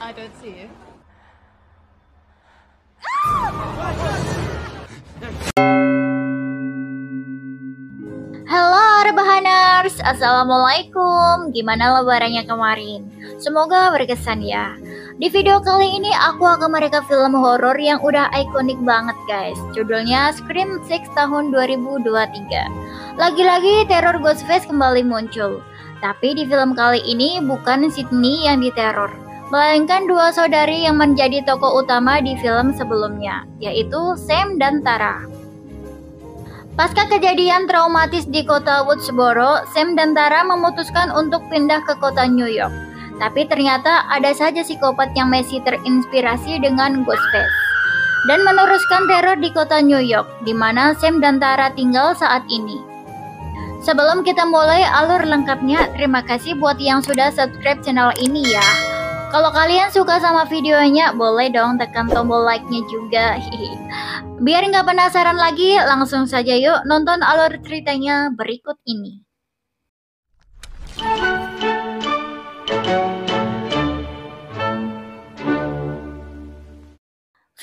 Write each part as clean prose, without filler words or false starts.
I don't see you. Halo Rebahaners, Assalamualaikum. Gimana lebarannya kemarin? Semoga berkesan ya. Di video kali ini aku akan merekap film horor yang udah ikonik banget guys. Judulnya Scream 6 tahun 2023. Lagi-lagi teror Ghostface kembali muncul. Tapi di film kali ini bukan Sydney yang diteror, melainkan dua saudari yang menjadi tokoh utama di film sebelumnya, yaitu Sam dan Tara. Pasca kejadian traumatis di kota Woodsboro, Sam dan Tara memutuskan untuk pindah ke kota New York. Tapi ternyata ada saja psikopat yang masih terinspirasi dengan Ghostface dan meneruskan teror di kota New York, di mana Sam dan Tara tinggal saat ini. Sebelum kita mulai alur lengkapnya, terima kasih buat yang sudah subscribe channel ini ya. Kalau kalian suka sama videonya, boleh dong tekan tombol like-nya juga. Biar nggak penasaran lagi, langsung saja yuk nonton alur ceritanya berikut ini.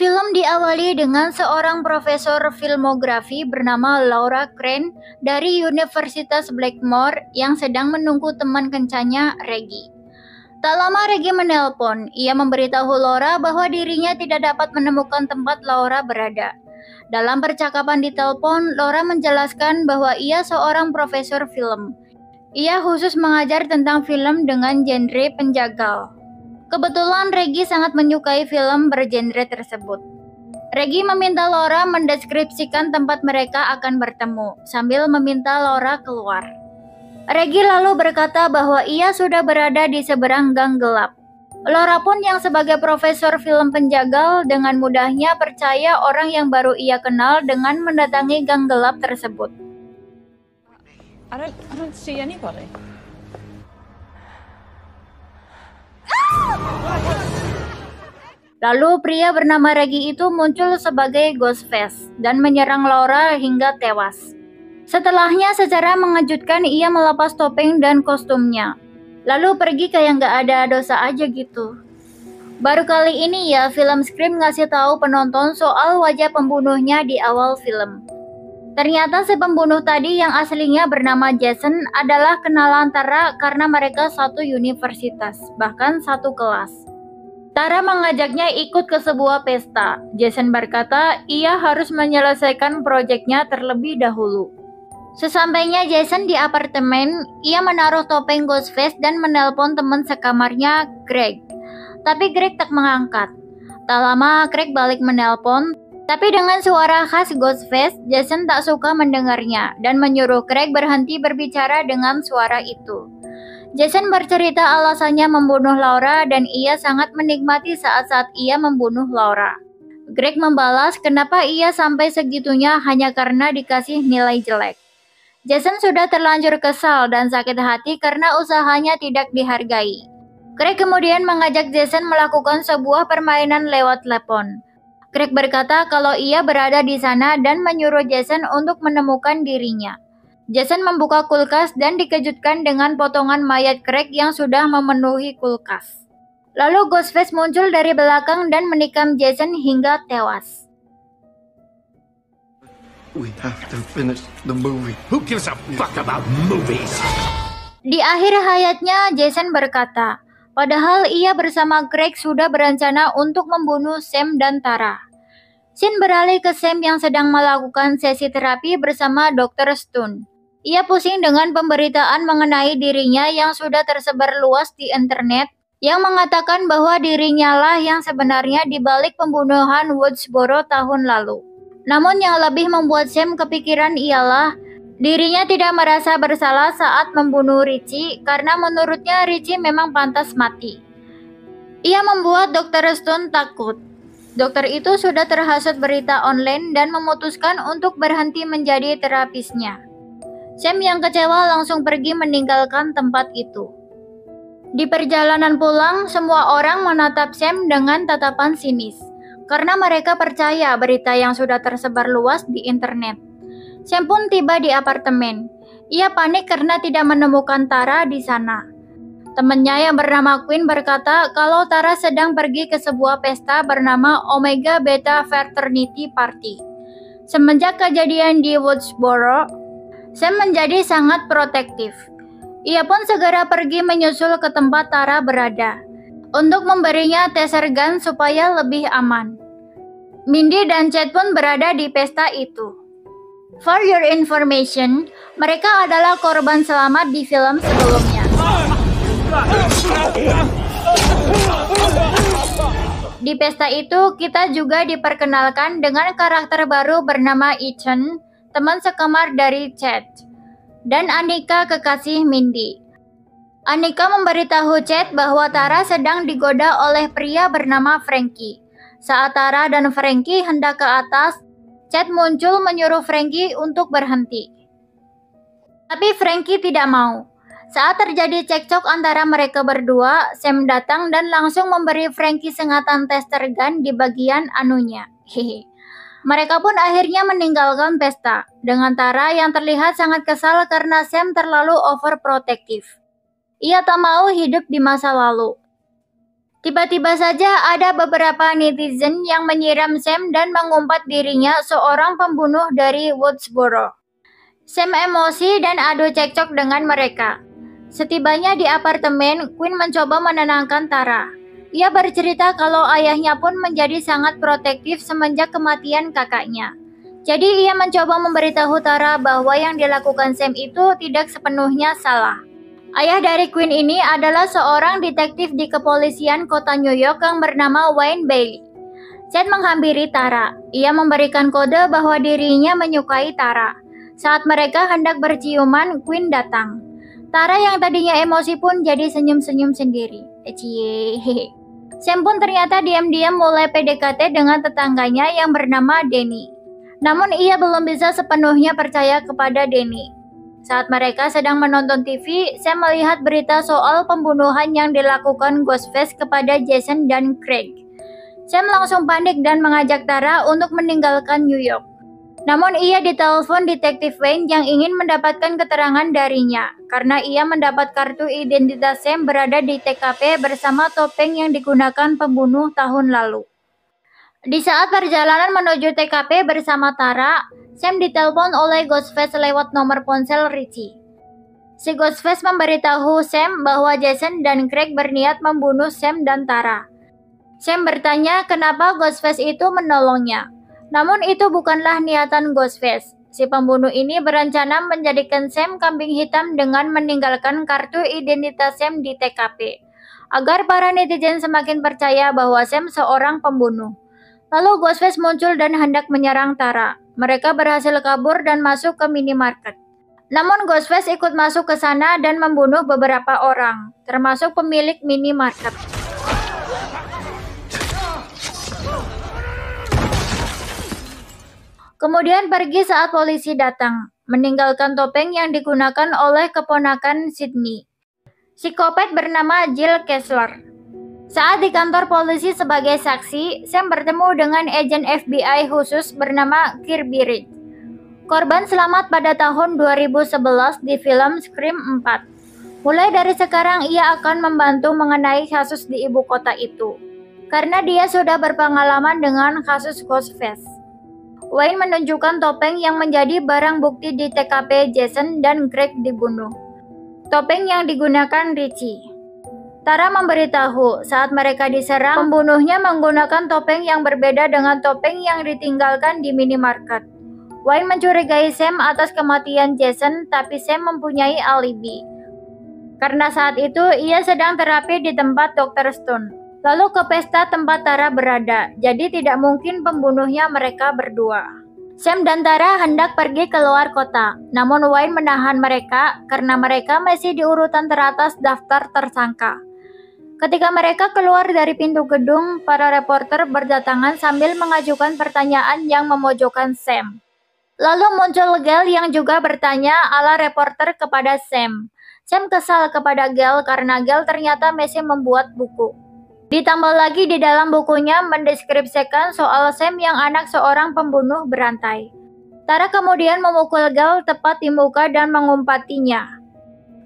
Film diawali dengan seorang profesor filmografi bernama Laura Crane dari Universitas Blackmore yang sedang menunggu teman kencannya, Reggie. Tak lama Reggie menelpon. Ia memberitahu Laura bahwa dirinya tidak dapat menemukan tempat Laura berada. Dalam percakapan di telepon, Laura menjelaskan bahwa ia seorang profesor film. Ia khusus mengajar tentang film dengan genre penjagal. Kebetulan Reggie sangat menyukai film bergenre tersebut. Reggie meminta Laura mendeskripsikan tempat mereka akan bertemu, sambil meminta Laura keluar. Reggie lalu berkata bahwa ia sudah berada di seberang gang gelap. Laura pun yang sebagai profesor film penjagal dengan mudahnya percaya orang yang baru ia kenal dengan mendatangi gang gelap tersebut. I don't see anybody. Lalu pria bernama Reggie itu muncul sebagai Ghostface dan menyerang Laura hingga tewas. Setelahnya secara mengejutkan ia melepas topeng dan kostumnya, lalu pergi kayak nggak ada dosa aja gitu. Baru kali ini ya film Scream ngasih tahu penonton soal wajah pembunuhnya di awal film. Ternyata si pembunuh tadi yang aslinya bernama Jason adalah kenalan Tara karena mereka satu universitas, bahkan satu kelas. Tara mengajaknya ikut ke sebuah pesta. Jason berkata ia harus menyelesaikan proyeknya terlebih dahulu. Sesampainya Jason di apartemen, ia menaruh topeng Ghostface dan menelpon teman sekamarnya, Greg. Tapi Greg tak mengangkat. Tak lama Greg balik menelpon, tapi dengan suara khas Ghostface, Jason tak suka mendengarnya dan menyuruh Greg berhenti berbicara dengan suara itu. Jason bercerita alasannya membunuh Laura dan ia sangat menikmati saat-saat ia membunuh Laura. Greg membalas kenapa ia sampai segitunya hanya karena dikasih nilai jelek. Jason sudah terlanjur kesal dan sakit hati karena usahanya tidak dihargai. Greg kemudian mengajak Jason melakukan sebuah permainan lewat telepon. Greg berkata kalau ia berada di sana dan menyuruh Jason untuk menemukan dirinya. Jason membuka kulkas dan dikejutkan dengan potongan mayat Greg yang sudah memenuhi kulkas. Lalu Ghostface muncul dari belakang dan menikam Jason hingga tewas. We have to finish the movie. Who gives a fuck about movies? Di akhir hayatnya, Jason berkata, padahal ia bersama Greg sudah berencana untuk membunuh Sam dan Tara. Scene beralih ke Sam yang sedang melakukan sesi terapi bersama Dr. Stone. Ia pusing dengan pemberitaan mengenai dirinya yang sudah tersebar luas di internet yang mengatakan bahwa dirinya lah yang sebenarnya dibalik pembunuhan Woodsboro tahun lalu. Namun yang lebih membuat Sam kepikiran ialah dirinya tidak merasa bersalah saat membunuh Richie karena menurutnya Richie memang pantas mati. Ia membuat Dr. Stone takut. Dokter itu sudah terhasut berita online dan memutuskan untuk berhenti menjadi terapisnya. Sam yang kecewa langsung pergi meninggalkan tempat itu. Di perjalanan pulang, semua orang menatap Sam dengan tatapan sinis, karena mereka percaya berita yang sudah tersebar luas di internet. Sam pun tiba di apartemen. Ia panik karena tidak menemukan Tara di sana. Temannya yang bernama Quinn berkata kalau Tara sedang pergi ke sebuah pesta bernama Omega Beta Fraternity Party. Semenjak kejadian di Woodsboro, Sam menjadi sangat protektif. Ia pun segera pergi menyusul ke tempat Tara berada untuk memberinya taser gun supaya lebih aman. Mindy dan Chad pun berada di pesta itu. For your information, mereka adalah korban selamat di film sebelumnya. Di pesta itu, kita juga diperkenalkan dengan karakter baru bernama Ethan, teman sekamar dari Chad, dan Anika, kekasih Mindy. Anika memberitahu Chad bahwa Tara sedang digoda oleh pria bernama Frankie. Saat Tara dan Frankie hendak ke atas, Chad muncul menyuruh Frankie untuk berhenti. Tapi Frankie tidak mau. Saat terjadi cekcok antara mereka berdua, Sam datang dan langsung memberi Frankie sengatan taser gun di bagian anunya. Hehe. Mereka pun akhirnya meninggalkan pesta, dengan Tara yang terlihat sangat kesal karena Sam terlalu overprotective. Ia tak mau hidup di masa lalu. Tiba-tiba saja ada beberapa netizen yang menyiram Sam dan mengumpat dirinya seorang pembunuh dari Woodsboro. Sam emosi dan adu cekcok dengan mereka. Setibanya di apartemen, Quinn mencoba menenangkan Tara. Ia bercerita kalau ayahnya pun menjadi sangat protektif semenjak kematian kakaknya. Jadi ia mencoba memberitahu Tara bahwa yang dilakukan Sam itu tidak sepenuhnya salah. Ayah dari Quinn ini adalah seorang detektif di kepolisian kota New York yang bernama Wayne Bailey. Chad menghampiri Tara. Ia memberikan kode bahwa dirinya menyukai Tara. Saat mereka hendak berciuman, Quinn datang. Tara yang tadinya emosi pun jadi senyum-senyum sendiri. Cie. Sam pun ternyata diam-diam mulai PDKT dengan tetangganya yang bernama Danny. Namun ia belum bisa sepenuhnya percaya kepada Danny. Saat mereka sedang menonton TV, Sam melihat berita soal pembunuhan yang dilakukan Ghostface kepada Jason dan Craig. Sam langsung panik dan mengajak Tara untuk meninggalkan New York. Namun ia ditelepon detektif Wayne yang ingin mendapatkan keterangan darinya karena ia mendapat kartu identitas Sam berada di TKP bersama topeng yang digunakan pembunuh tahun lalu. Di saat perjalanan menuju TKP bersama Tara, Sam ditelepon oleh Ghostface lewat nomor ponsel Richie. Si Ghostface memberitahu Sam bahwa Jason dan Craig berniat membunuh Sam dan Tara. Sam bertanya kenapa Ghostface itu menolongnya. Namun itu bukanlah niatan Ghostface. Si pembunuh ini berencana menjadikan Sam kambing hitam dengan meninggalkan kartu identitas Sam di TKP, agar para netizen semakin percaya bahwa Sam seorang pembunuh. Lalu Ghostface muncul dan hendak menyerang Tara. Mereka berhasil kabur dan masuk ke minimarket. Namun Ghostface ikut masuk ke sana dan membunuh beberapa orang, termasuk pemilik minimarket. Kemudian pergi saat polisi datang, meninggalkan topeng yang digunakan oleh keponakan Sydney. Psikopat bernama Jill Kessler. Saat di kantor polisi sebagai saksi, Sam bertemu dengan agen FBI khusus bernama Kirby Reed. Korban selamat pada tahun 2011 di film Scream 4. Mulai dari sekarang ia akan membantu mengenai kasus di ibu kota itu, karena dia sudah berpengalaman dengan kasus Ghostface. Wayne menunjukkan topeng yang menjadi barang bukti di TKP Jason dan Craig dibunuh. Topeng yang digunakan Richie. Tara memberitahu saat mereka diserang, pembunuhnya menggunakan topeng yang berbeda dengan topeng yang ditinggalkan di minimarket. Wayne mencurigai Sam atas kematian Jason, tapi Sam mempunyai alibi. Karena saat itu ia sedang terapi di tempat Dr. Stone. Lalu ke pesta tempat Tara berada, jadi tidak mungkin pembunuhnya mereka berdua. Sam dan Tara hendak pergi ke luar kota, namun Wayne menahan mereka karena mereka masih di urutan teratas daftar tersangka. Ketika mereka keluar dari pintu gedung, para reporter berdatangan sambil mengajukan pertanyaan yang memojokkan Sam. Lalu muncul Gale yang juga bertanya ala reporter kepada Sam. Sam kesal kepada Gale karena Gale ternyata masih membuat buku. Ditambah lagi di dalam bukunya mendeskripsikan soal Sam yang anak seorang pembunuh berantai. Tara kemudian memukul Gale tepat di muka dan mengumpatinya.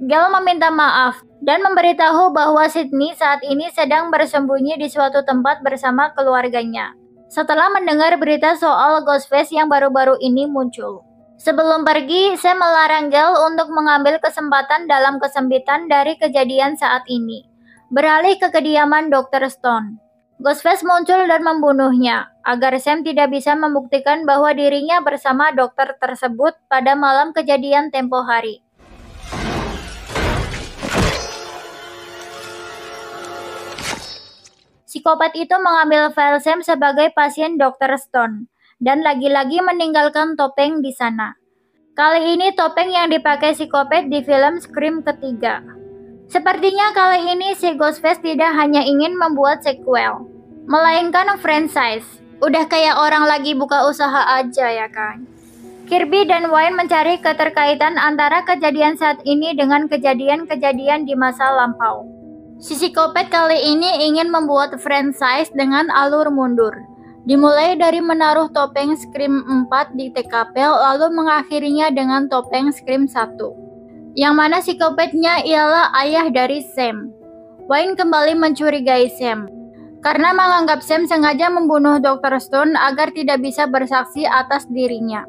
Gale meminta maaf dan memberitahu bahwa Sydney saat ini sedang bersembunyi di suatu tempat bersama keluarganya. Setelah mendengar berita soal Ghostface yang baru-baru ini muncul. Sebelum pergi, Sam melarang Gale untuk mengambil kesempatan dalam kesempitan dari kejadian saat ini. Beralih ke kediaman Dr. Stone. Ghostface muncul dan membunuhnya, agar Sam tidak bisa membuktikan bahwa dirinya bersama dokter tersebut pada malam kejadian tempo hari. Psikopat itu mengambil file Sam sebagai pasien Dr. Stone, dan lagi-lagi meninggalkan topeng di sana. Kali ini topeng yang dipakai psikopat di film Scream ketiga. Sepertinya kali ini si Ghostface tidak hanya ingin membuat sequel, melainkan franchise. Udah kayak orang lagi buka usaha aja ya kan? Kirby dan Wayne mencari keterkaitan antara kejadian saat ini dengan kejadian-kejadian di masa lampau. Si psikopat kali ini ingin membuat franchise dengan alur mundur. Dimulai dari menaruh topeng Scream 4 di TKP lalu mengakhirinya dengan topeng Scream 1. Yang mana psikopatnya ialah ayah dari Sam. Wayne kembali mencurigai Sam karena menganggap Sam sengaja membunuh Dr. Stone agar tidak bisa bersaksi atas dirinya.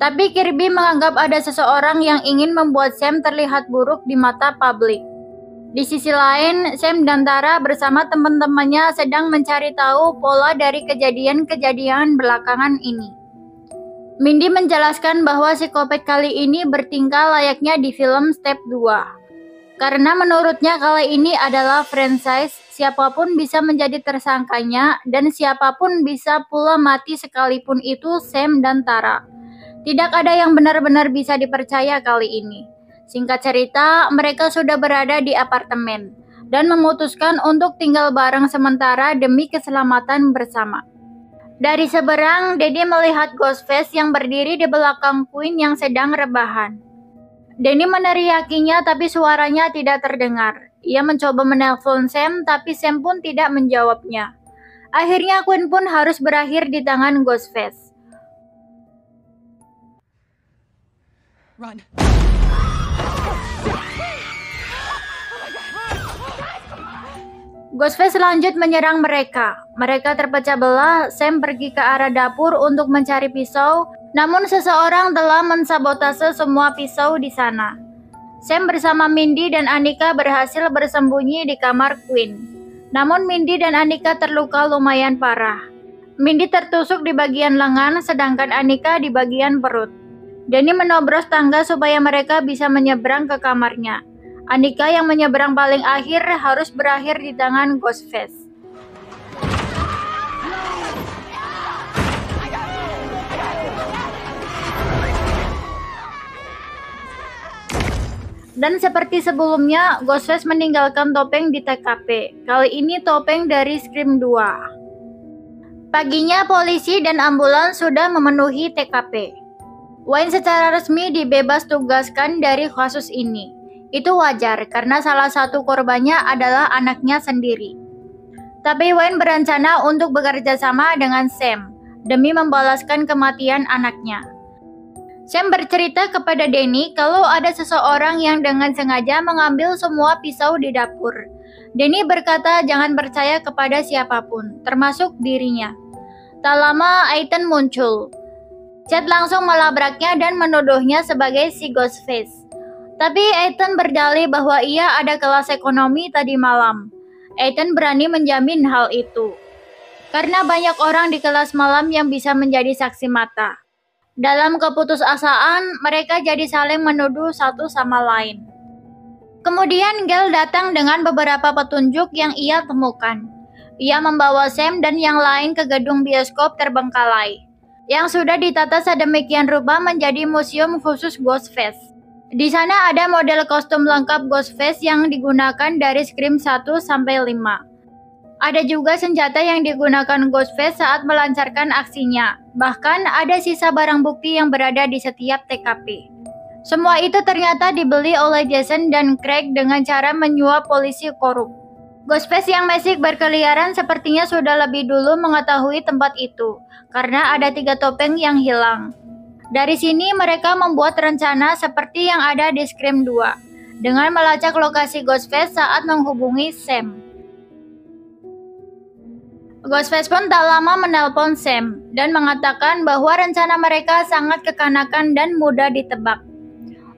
Tapi Kirby menganggap ada seseorang yang ingin membuat Sam terlihat buruk di mata publik. Di sisi lain, Sam dan Tara bersama teman-temannya sedang mencari tahu pola dari kejadian-kejadian belakangan ini. Mindy menjelaskan bahwa psikopat kali ini bertingkah layaknya di film Step 2. Karena menurutnya kali ini adalah franchise, siapapun bisa menjadi tersangkanya dan siapapun bisa pula mati sekalipun itu Sam dan Tara. Tidak ada yang benar-benar bisa dipercaya kali ini. Singkat cerita, mereka sudah berada di apartemen dan memutuskan untuk tinggal bareng sementara demi keselamatan bersama. Dari seberang, Daddy melihat Ghostface yang berdiri di belakang Queen yang sedang rebahan. Danny meneriakinya tapi suaranya tidak terdengar. Ia mencoba menelpon Sam tapi Sam pun tidak menjawabnya. Akhirnya Queen pun harus berakhir di tangan Ghostface. Run. Ghostface lanjut menyerang mereka. Mereka terpecah belah. Sam pergi ke arah dapur untuk mencari pisau, namun seseorang telah mensabotase semua pisau di sana. Sam bersama Mindy dan Annika berhasil bersembunyi di kamar Queen. Namun Mindy dan Annika terluka lumayan parah. Mindy tertusuk di bagian lengan, sedangkan Annika di bagian perut. Danny menobros tangga supaya mereka bisa menyeberang ke kamarnya. Annika yang menyeberang paling akhir harus berakhir di tangan Ghostface. Dan seperti sebelumnya, Ghostface meninggalkan topeng di TKP. Kali ini topeng dari Scream 2. Paginya polisi dan ambulans sudah memenuhi TKP. Wayne secara resmi dibebas tugaskan dari kasus ini. Itu wajar karena salah satu korbannya adalah anaknya sendiri. Tapi Wayne berencana untuk bekerja sama dengan Sam demi membalaskan kematian anaknya. Sam bercerita kepada Danny kalau ada seseorang yang dengan sengaja mengambil semua pisau di dapur. Danny berkata jangan percaya kepada siapapun, termasuk dirinya. Tak lama Ethan muncul. Chad langsung melabraknya dan menuduhnya sebagai si Ghostface. Tapi Ethan berdalih bahwa ia ada kelas ekonomi tadi malam. Ethan berani menjamin hal itu. Karena banyak orang di kelas malam yang bisa menjadi saksi mata. Dalam keputusasaan, mereka jadi saling menuduh satu sama lain. Kemudian Gale datang dengan beberapa petunjuk yang ia temukan. Ia membawa Sam dan yang lain ke gedung bioskop terbengkalai, yang sudah ditata sedemikian rupa menjadi museum khusus Ghostface. Di sana ada model kostum lengkap Ghostface yang digunakan dari Scream 1 sampai 5. Ada juga senjata yang digunakan Ghostface saat melancarkan aksinya. Bahkan ada sisa barang bukti yang berada di setiap TKP. Semua itu ternyata dibeli oleh Jason dan Craig dengan cara menyuap polisi korup. Ghostface yang masih berkeliaran sepertinya sudah lebih dulu mengetahui tempat itu, karena ada 3 topeng yang hilang. Dari sini mereka membuat rencana seperti yang ada di Scream 2. dengan melacak lokasi Ghostface saat menghubungi Sam. Ghostface pun tak lama menelpon Sam dan mengatakan bahwa rencana mereka sangat kekanakan dan mudah ditebak.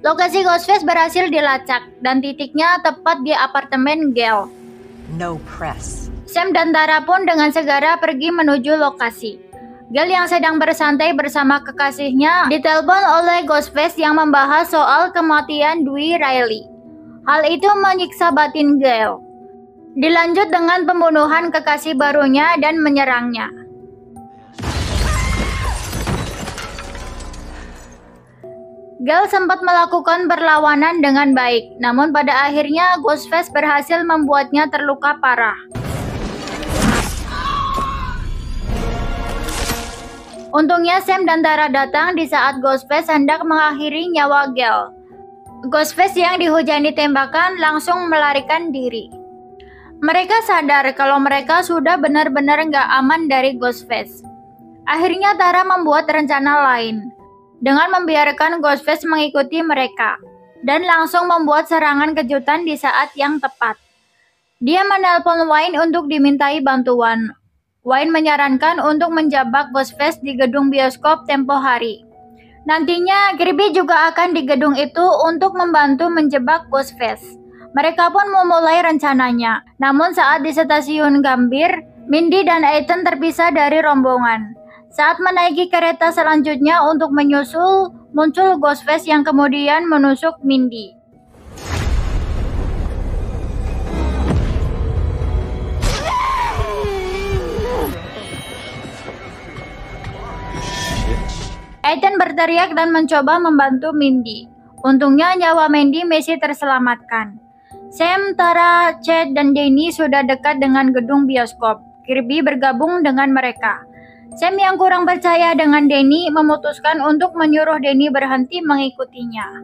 Lokasi Ghostface berhasil dilacak dan titiknya tepat di apartemen Gail. No press. Sam dan Tara pun dengan segera pergi menuju lokasi. Gail yang sedang bersantai bersama kekasihnya ditelepon oleh Ghostface yang membahas soal kematian Dwi Riley. Hal itu menyiksa batin Gail. Dilanjut dengan pembunuhan kekasih barunya dan menyerangnya. Gail sempat melakukan perlawanan dengan baik, namun pada akhirnya Ghostface berhasil membuatnya terluka parah. Untungnya Sam dan Tara datang di saat Ghostface hendak mengakhiri nyawa Gail. Ghostface yang dihujani tembakan langsung melarikan diri. Mereka sadar kalau mereka sudah benar-benar nggak aman dari Ghostface. Akhirnya Tara membuat rencana lain dengan membiarkan Ghostface mengikuti mereka dan langsung membuat serangan kejutan di saat yang tepat. Dia menelpon Wayne untuk dimintai bantuan. Wayne menyarankan untuk menjebak Ghostface di gedung bioskop tempo hari. Nantinya Kirby juga akan di gedung itu untuk membantu menjebak Ghostface. Mereka pun memulai rencananya. Namun saat di stasiun Gambir, Mindy dan Ethan terpisah dari rombongan. Saat menaiki kereta selanjutnya untuk menyusul, muncul Ghostface yang kemudian menusuk Mindy. Ethan berteriak dan mencoba membantu Mindy. Untungnya nyawa Mindy masih terselamatkan. Sam, Tara, Chad, dan Danny sudah dekat dengan gedung bioskop. Kirby bergabung dengan mereka. Sam yang kurang percaya dengan Danny memutuskan untuk menyuruh Danny berhenti mengikutinya.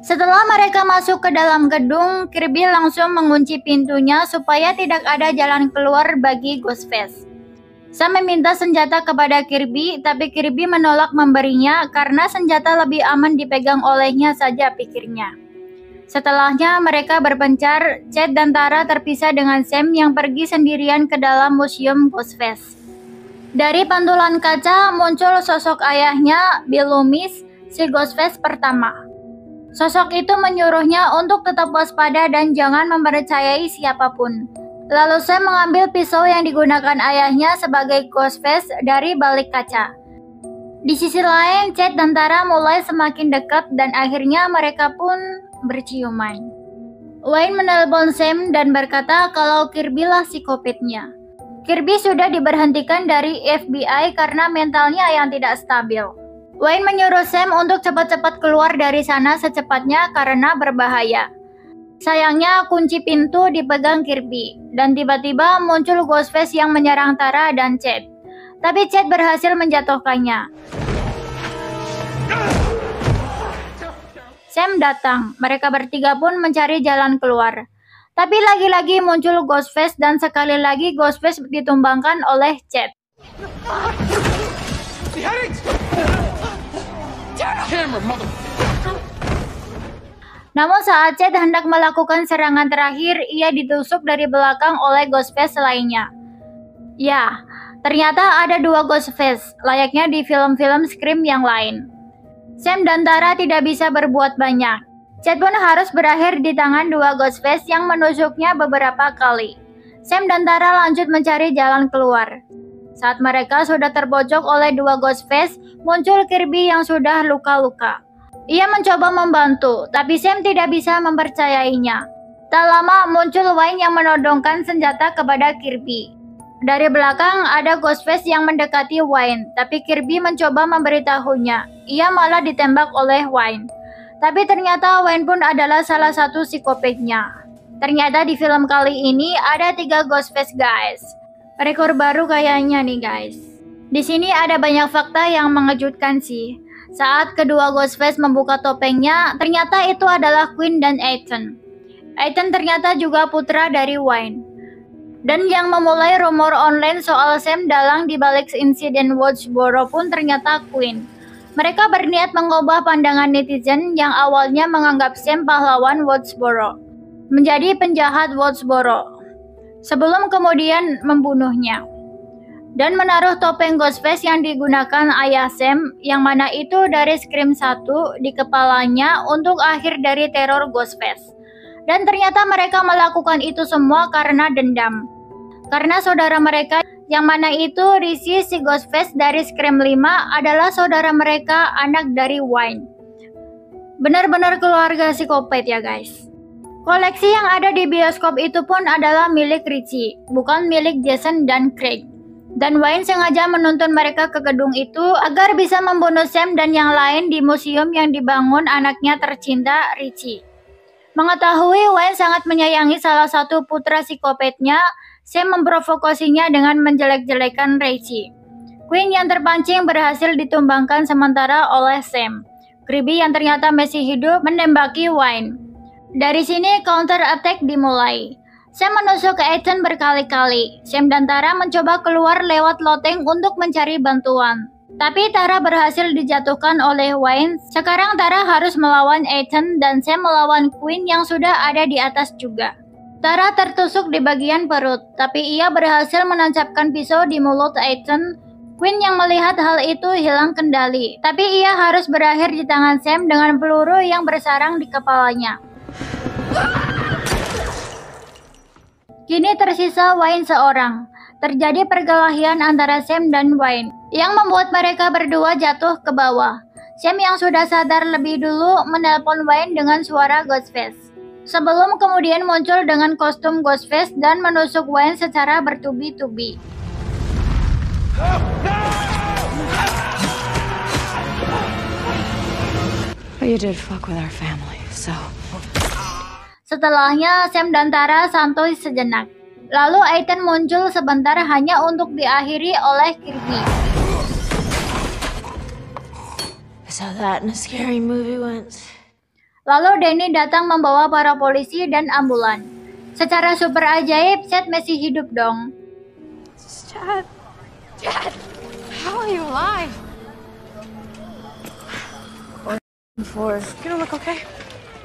Setelah mereka masuk ke dalam gedung, Kirby langsung mengunci pintunya supaya tidak ada jalan keluar bagi Ghostface. Sam meminta senjata kepada Kirby, tapi Kirby menolak memberinya karena senjata lebih aman dipegang olehnya saja pikirnya. Setelahnya mereka berpencar, Chad dan Tara terpisah dengan Sam yang pergi sendirian ke dalam museum Ghostface. Dari pantulan kaca muncul sosok ayahnya, Bill Loomis, si Ghostface pertama. Sosok itu menyuruhnya untuk tetap waspada dan jangan mempercayai siapapun. Lalu Sam mengambil pisau yang digunakan ayahnya sebagai Ghostface dari balik kaca. Di sisi lain, Chad dan Tara mulai semakin dekat dan akhirnya mereka pun berciuman. Wayne menelpon Sam dan berkata kalau Kirby lah psikopatnya. Kirby sudah diberhentikan dari FBI karena mentalnya yang tidak stabil. Wayne menyuruh Sam untuk cepat-cepat keluar dari sana secepatnya karena berbahaya. Sayangnya kunci pintu dipegang Kirby, dan tiba-tiba muncul Ghostface yang menyerang Tara dan Chad. Tapi Chad berhasil menjatuhkannya. Sam datang, mereka bertiga pun mencari jalan keluar. Tapi lagi-lagi muncul Ghostface dan sekali lagi Ghostface ditumbangkan oleh Chad. Namun saat Chad hendak melakukan serangan terakhir, ia ditusuk dari belakang oleh Ghostface lainnya. Ya, ternyata ada dua Ghostface, layaknya di film-film Scream yang lain. Sam dan Tara tidak bisa berbuat banyak. Chad pun harus berakhir di tangan dua Ghostface yang menusuknya beberapa kali. Sam dan Tara lanjut mencari jalan keluar. Saat mereka sudah terpojok oleh dua Ghostface, muncul Kirby yang sudah luka-luka. Ia mencoba membantu, tapi Sam tidak bisa mempercayainya. Tak lama muncul Wayne yang menodongkan senjata kepada Kirby. Dari belakang ada Ghostface yang mendekati Wayne, tapi Kirby mencoba memberitahunya. Ia malah ditembak oleh Wayne. Tapi ternyata Wayne pun adalah salah satu psikopatnya. Ternyata di film kali ini ada 3 Ghostface guys. Rekor baru kayaknya nih guys. Di sini ada banyak fakta yang mengejutkan sih. Saat kedua Ghostface membuka topengnya, ternyata itu adalah Quinn dan Ethan. Ethan ternyata juga putra dari Wayne. Dan yang memulai rumor online soal Sam dalang di balik insiden Woodsboro pun ternyata Quinn. Mereka berniat mengubah pandangan netizen yang awalnya menganggap Sam pahlawan Woodsboro menjadi penjahat Woodsboro, sebelum kemudian membunuhnya dan menaruh topeng Ghostface yang digunakan ayah Sam, yang mana itu dari Scream 1, di kepalanya untuk akhir dari teror Ghostface. Dan ternyata mereka melakukan itu semua karena dendam. Karena saudara mereka, yang mana itu Richie si Ghostface dari Scream 5, adalah saudara mereka, anak dari Wayne. Benar-benar keluarga psikopat ya guys. Koleksi yang ada di bioskop itu pun adalah milik Richie, bukan milik Jason dan Craig. Dan Wayne sengaja menuntun mereka ke gedung itu agar bisa membunuh Sam dan yang lain di museum yang dibangun anaknya tercinta, Richie. Mengetahui Wayne sangat menyayangi salah satu putra psikopatnya, Sam memprovokasinya dengan menjelek-jelekan Richie. Quinn yang terpancing berhasil ditumbangkan sementara oleh Sam. Kirby yang ternyata masih hidup menembaki Wayne. Dari sini counter attack dimulai. Sam menusuk ke Ethan berkali-kali. Sam dan Tara mencoba keluar lewat loteng untuk mencari bantuan. Tapi Tara berhasil dijatuhkan oleh Wayne. Sekarang Tara harus melawan Ethan dan Sam melawan Quinn yang sudah ada di atas juga. Tara tertusuk di bagian perut, tapi ia berhasil menancapkan pisau di mulut Ethan. Quinn yang melihat hal itu hilang kendali, tapi ia harus berakhir di tangan Sam dengan peluru yang bersarang di kepalanya. Kini tersisa Wayne seorang. Terjadi perkelahian antara Sam dan Wayne yang membuat mereka berdua jatuh ke bawah. Sam yang sudah sadar lebih dulu menelpon Wayne dengan suara Ghostface, sebelum kemudian muncul dengan kostum Ghostface dan menusuk Wayne secara bertubi-tubi. But you did fuck with our family, so... Setelahnya, Sam dan Tara santuy sejenak. Lalu Ethan muncul sebentar hanya untuk diakhiri oleh Kirby. I saw that in a scary movie once. Lalu Danny datang membawa para polisi dan ambulan. Secara super ajaib, Seth masih hidup dong. Dad. Dad. How are you alive? Before. You don't look okay.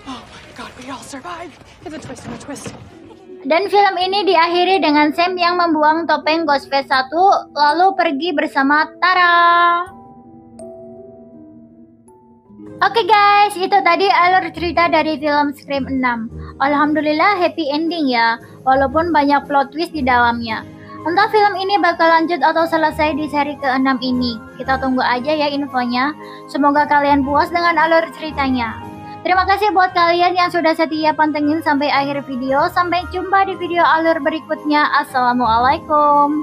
Oh my God, we all survived. It's a twist and a twist. Dan film ini diakhiri dengan Sam yang membuang topeng Ghostface 1 lalu pergi bersama Tara. Oke guys, itu tadi alur cerita dari film Scream 6. Alhamdulillah happy ending ya, walaupun banyak plot twist di dalamnya. Entah film ini bakal lanjut atau selesai di seri ke-6 ini. Kita tunggu aja ya infonya. Semoga kalian puas dengan alur ceritanya. Terima kasih buat kalian yang sudah setia pantengin sampai akhir video. Sampai jumpa di video alur berikutnya. Assalamualaikum.